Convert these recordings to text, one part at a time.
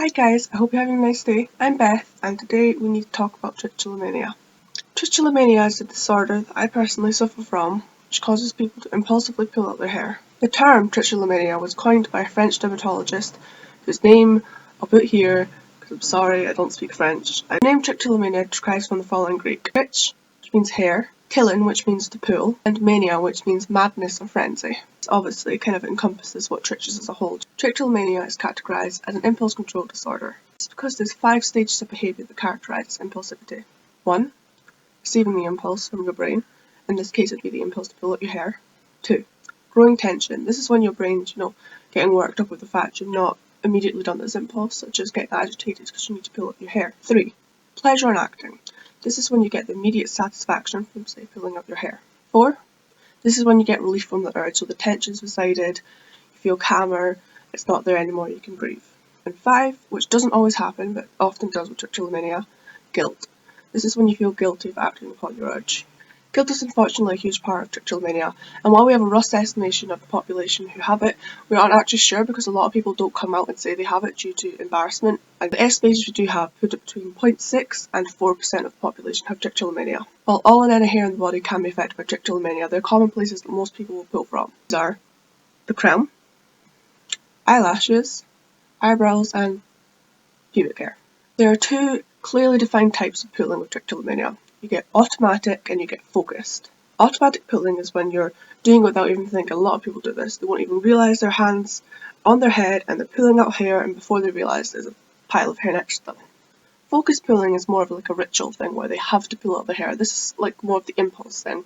Hi guys, I hope you're having a nice day. I'm Beth, and today we need to talk about trichotillomania. Trichotillomania is a disorder that I personally suffer from, which causes people to impulsively pull out their hair. The term trichotillomania was coined by a French dermatologist, whose name I'll put here because I'm sorry I don't speak French. The name trichotillomania derives from the following Greek: trich, which means hair, tillin, which means to pull, and mania, which means madness or frenzy. This obviously kind of encompasses what trich is as a whole. Trichotillomania is categorised as an impulse control disorder. It's because there's 5 stages of behaviour that characterise impulsivity. 1. Receiving the impulse from your brain. In this case it would be the impulse to pull out your hair. 2. Growing tension. This is when your brain's, getting worked up with the fact you've not immediately done this impulse, such as getting agitated because you need to pull out your hair. 3. Pleasure in acting. This is when you get the immediate satisfaction from, say, pulling out your hair. 4. This is when you get relief from the urge, so the tension's resided, you feel calmer, it's not there anymore, you can breathe. And 5, which doesn't always happen, but often does with trichotillomania, guilt. This is when you feel guilty of acting upon your urge. Guilt is unfortunately a huge part of trichotillomania, and while we have a rough estimation of the population who have it, we aren't actually sure because a lot of people don't come out and say they have it due to embarrassment. And the estimations we do have put it between 0.6 and 4% of the population have trichotillomania. While all and any hair in the body can be affected by trichotillomania, there are common places that most people will pull from. These are the crown, eyelashes, eyebrows, and pubic hair. There are 2 clearly defined types of pulling with trichotillomania. You get automatic and you get focused. Automatic pulling is when you're doing it without even thinking. A lot of people do this. They won't even realise their hands on their head and they're pulling out hair, and before they realise there's a pile of hair next to them. Focused pulling is more of like a ritual thing where they have to pull out their hair. This is like more of the impulse thing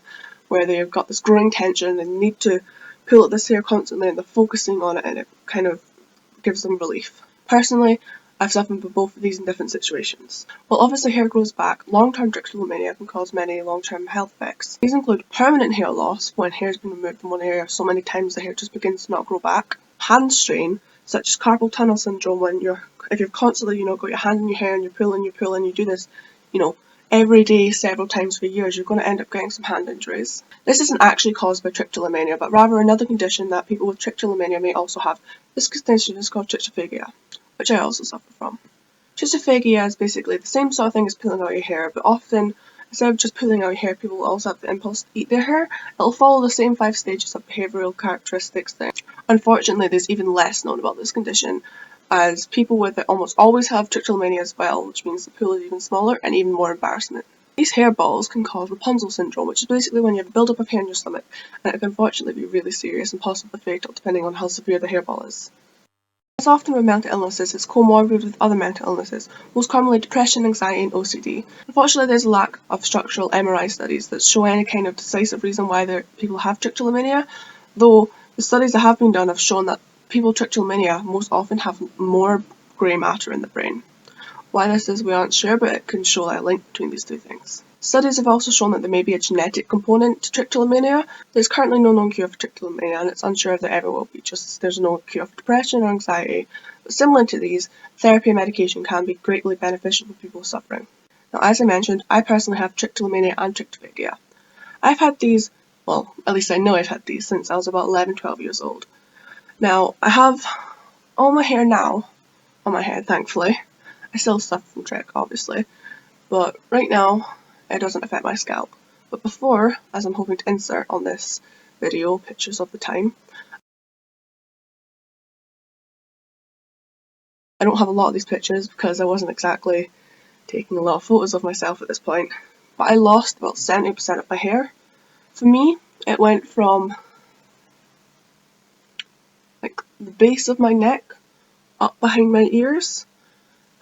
where they've got this growing tension and they need to pull out this hair constantly and they're focusing on it and it kind of gives them relief. Personally, I've suffered with both of these in different situations. While obviously hair grows back, long-term trichotillomania can cause many long-term health effects. These include permanent hair loss, when hair has been removed from one area so many times the hair just begins to not grow back. Hand strain, such as carpal tunnel syndrome, when if you're constantly, got your hand in your hair and you're pulling, you do this, every day, several times for years, you're going to end up getting some hand injuries. This isn't actually caused by trichotillomania, but rather another condition that people with trichotillomania may also have. This condition is called trichophagia, which I also suffer from. Trichophagia is basically the same sort of thing as pulling out your hair, but often, instead of just pulling out your hair, people will also have the impulse to eat their hair. It'll follow the same 5 stages of behavioural characteristics there. Unfortunately, there's even less known about this condition, as people with it almost always have trichotillomania as well, which means the pool is even smaller and even more embarrassment. These hairballs can cause Rapunzel syndrome, which is basically when you have a build-up of hair in your stomach, and it can unfortunately be really serious and possibly fatal depending on how severe the hairball is. As often with mental illnesses, it's comorbid with other mental illnesses, most commonly depression, anxiety, and OCD. Unfortunately, there's a lack of structural MRI studies that show any kind of decisive reason why people have trichotillomania, though the studies that have been done have shown that people with trichotillomania most often have more grey matter in the brain. Why this is, we aren't sure, but it can show a link between these 2 things. Studies have also shown that there may be a genetic component to trichotillomania. There's currently no known cure for trichotillomania, and it's unsure if there ever will be, just there's no cure for depression or anxiety. But similar to these, therapy and medication can be greatly beneficial for people suffering. Now, as I mentioned, I personally have trichotillomania and trichophagia. I've had these, well, at least I know I've had these since I was about 11-12 years old. Now, I have all my hair now on my head, thankfully. I still suffer from trich, obviously, but right now it doesn't affect my scalp. But before, as I'm hoping to insert on this video pictures of the time, I don't have a lot of these pictures because I wasn't exactly taking a lot of photos of myself at this point, but I lost about 70% of my hair. For me, it went from like the base of my neck up behind my ears,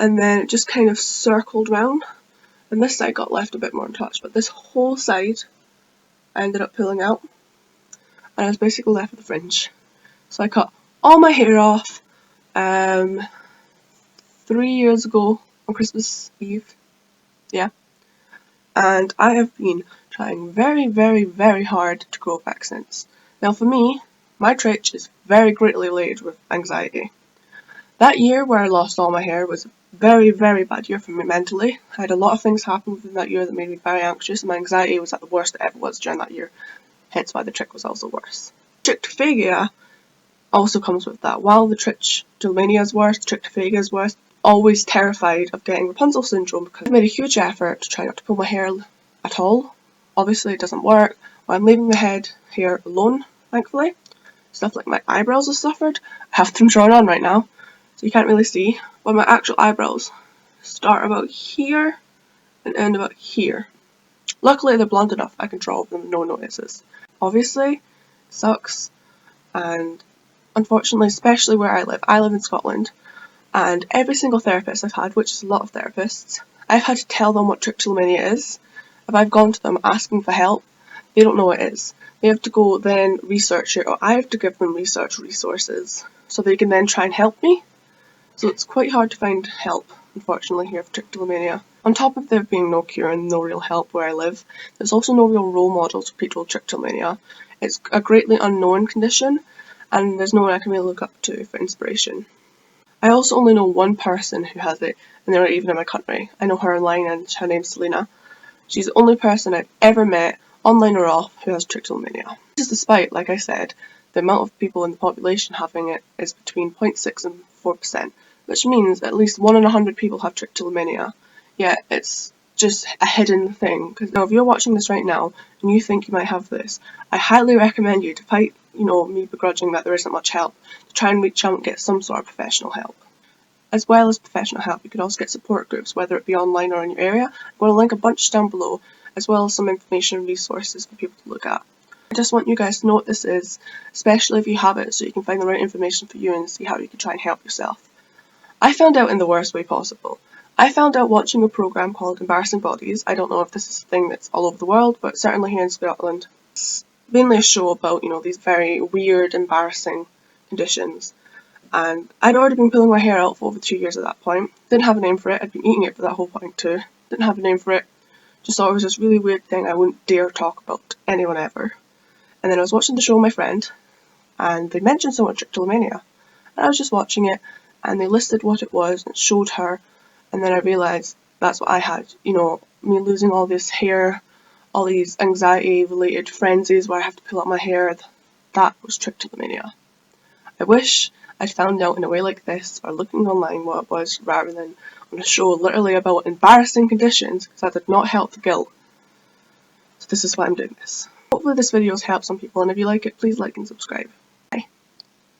and then it just kind of circled round, and this side got left a bit more untouched, but this whole side I ended up pulling out, and I was basically left with a fringe. So I cut all my hair off 3 years ago on Christmas Eve, yeah, and I have been trying very, very, very hard to grow back since. Now for me, my trich is very greatly related with anxiety. That year where I lost all my hair was a very, very bad year for me mentally. I had a lot of things happen within that year that made me very anxious, and my anxiety was at the worst it ever was during that year, hence why the trich was also worse. Trichophagia also comes with that. While the trichotillomania is worse, trichophagia is worse, always terrified of getting Rapunzel syndrome because I've made a huge effort to try not to pull my hair at all. Obviously it doesn't work. I'm leaving the head hair alone, thankfully. Stuff like my eyebrows have suffered. I have them drawn on right now, so you can't really see. But my actual eyebrows start about here and end about here. Luckily they're blunt enough I can draw them no notices. Obviously, it sucks, and unfortunately, especially where I live in Scotland, and every single therapist I've had, which is a lot of therapists, I've had to tell them what trichotillomania is. If I've gone to them asking for help, they don't know what it is. They have to go then research it, or I have to give them research resources so they can then try and help me. So it's quite hard to find help, unfortunately, here for trichotillomania. On top of there being no cure and no real help where I live, there's also no real role models for people with trichotillomania. It's a greatly unknown condition, and there's no one I can really look up to for inspiration. I also only know one person who has it, and they're not even in my country. I know her online, and her name's Selena. She's the only person I've ever met, online or off, who has trichotillomania. This is despite, like I said, the amount of people in the population having it is between 0.6 and 4%, which means at least 1 in 100 people have trichotillomania. Yet it's just a hidden thing. Because now if you're watching this right now and you think you might have this, I highly recommend you, despite me begrudging that there isn't much help, to try and reach out and get some sort of professional help. As well as professional help, you can also get support groups, whether it be online or in your area. I'm going to link a bunch down below, as well as some information and resources for people to look at. I just want you guys to know what this is, especially if you have it, so you can find the right information for you and see how you can try and help yourself. I found out in the worst way possible. I found out watching a programme called Embarrassing Bodies. I don't know if this is a thing that's all over the world, but certainly here in Scotland. It's mainly a show about, these very weird, embarrassing conditions. And I'd already been pulling my hair out for over 2 years at that point. Didn't have a name for it. I'd been eating it for that whole point too. Didn't have a name for it. Just thought it was this really weird thing I wouldn't dare talk about to anyone ever. And then I was watching the show with my friend, and they mentioned someone with trichotillomania. And I was just watching it, and they listed what it was, and it showed her, and then I realised that's what I had. Me losing all this hair, all these anxiety-related frenzies where I have to pull out my hair, that was trichotillomania. I wish I'd found out in a way like this, or looking online what it was, rather than on a show literally about embarrassing conditions, because that did not help the guilt. So this is why I'm doing this. Hopefully this video has helped some people, and if you like it, please like and subscribe.